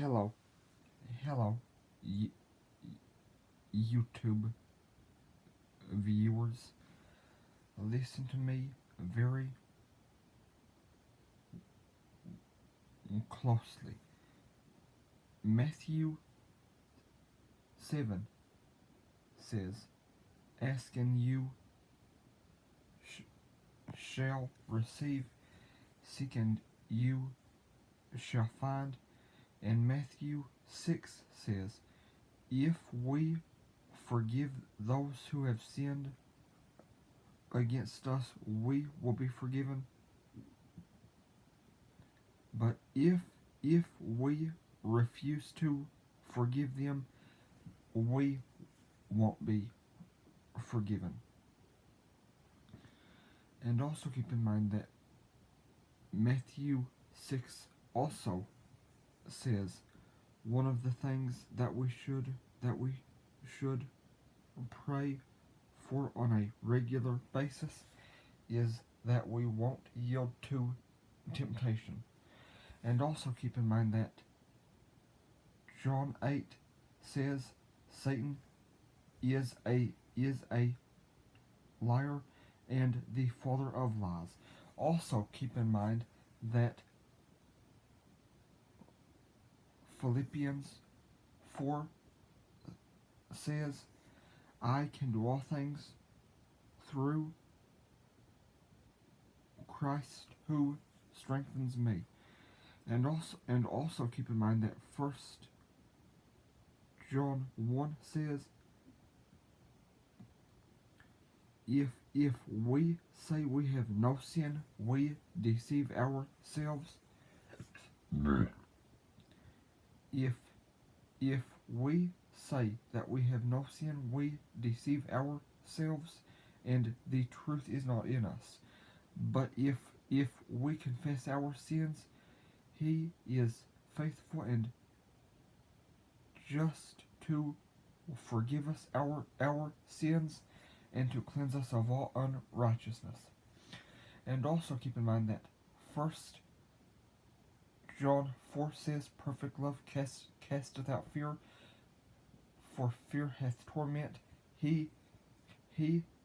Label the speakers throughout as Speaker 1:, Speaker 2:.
Speaker 1: Hello, hello, y- YouTube viewers. Listen to me very closely. Matthew 7 says, Ask and you shall receive, seek and you shall find. And Matthew 6 says, If we forgive those who have sinned against us, we will be forgiven. But if we refuse to forgive them, we won't be forgiven. And also keep in mind that Matthew 6 also says one of the things that we should pray for on a regular basis is that we won't yield to temptation. And also keep in mind that John 8 says Satan is a liar and the father of lies. Also keep in mind that Philippians 4 says, I can do all things through Christ who strengthens me. And also keep in mind that 1 John 1 says, if we say we have no sin, we deceive ourselves. If we say that we have no sin, we deceive ourselves, and the truth is not in us. But if we confess our sins, he is faithful and just to forgive us our sins and to cleanse us of all unrighteousness. And also keep in mind that 1 John 4 says, Perfect love casteth out fear, for fear hath torment. He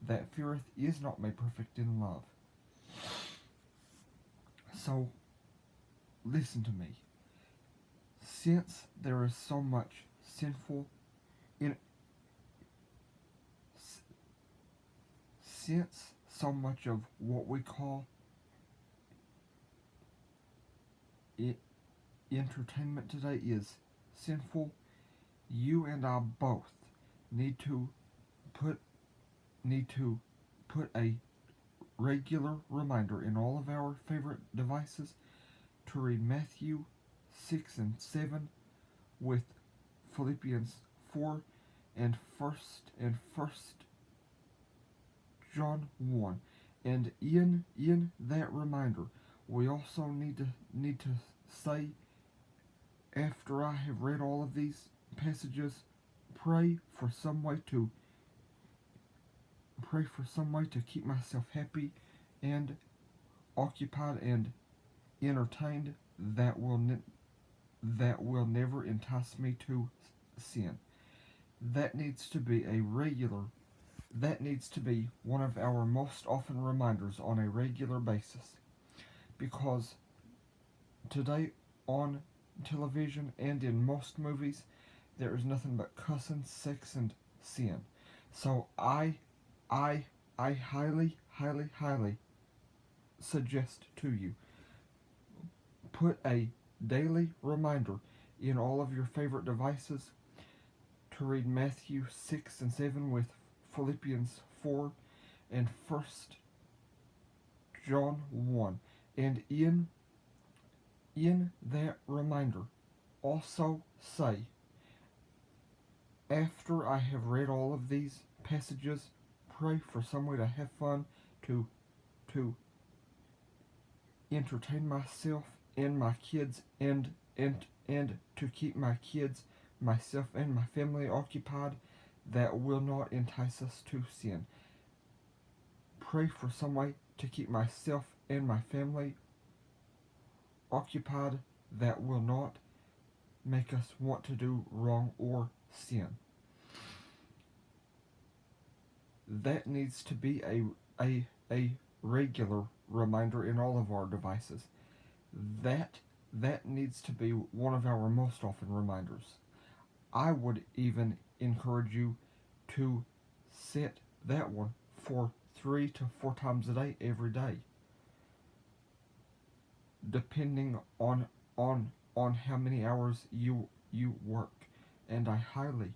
Speaker 1: that feareth is not made perfect in love. So, listen to me. Since there is so much sinful in since so much of what we call entertainment today is sinful, you and I both need to put a regular reminder in all of our favorite devices to read Matthew 6 and 7 with Philippians 4 and first John 1. And in that reminder, we also need to say, after I have read all of these passages, pray for some way to keep myself happy and occupied and entertained that will never entice me to sin. That needs to be one of our most often reminders on a regular basis, because today on television and in most movies there is nothing but cussing, sex, and sin. So I highly suggest to you, put a daily reminder in all of your favorite devices to read Matthew 6 and 7 with Philippians 4 and 1 John 1. And in that reminder, also say, after I have read all of these passages, pray for some way to have fun, to entertain myself and my kids, and to keep my kids, myself, and my family occupied, that will not entice us to sin. Pray for some way to keep myself and my family occupied that will not make us want to do wrong or sin. That needs to be a regular reminder in all of our devices. That needs to be one of our most often reminders. I would even encourage you to set that one for 3 to 4 times a day every day, depending on how many hours you work. And I highly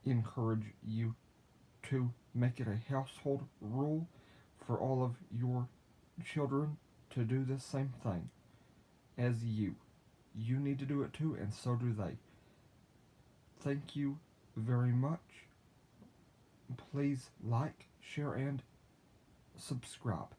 Speaker 1: encourage you to make it a household rule for all of your children to do the same thing as you. You need to do it too, and so do they. Thank you very much. Please like, share, and subscribe.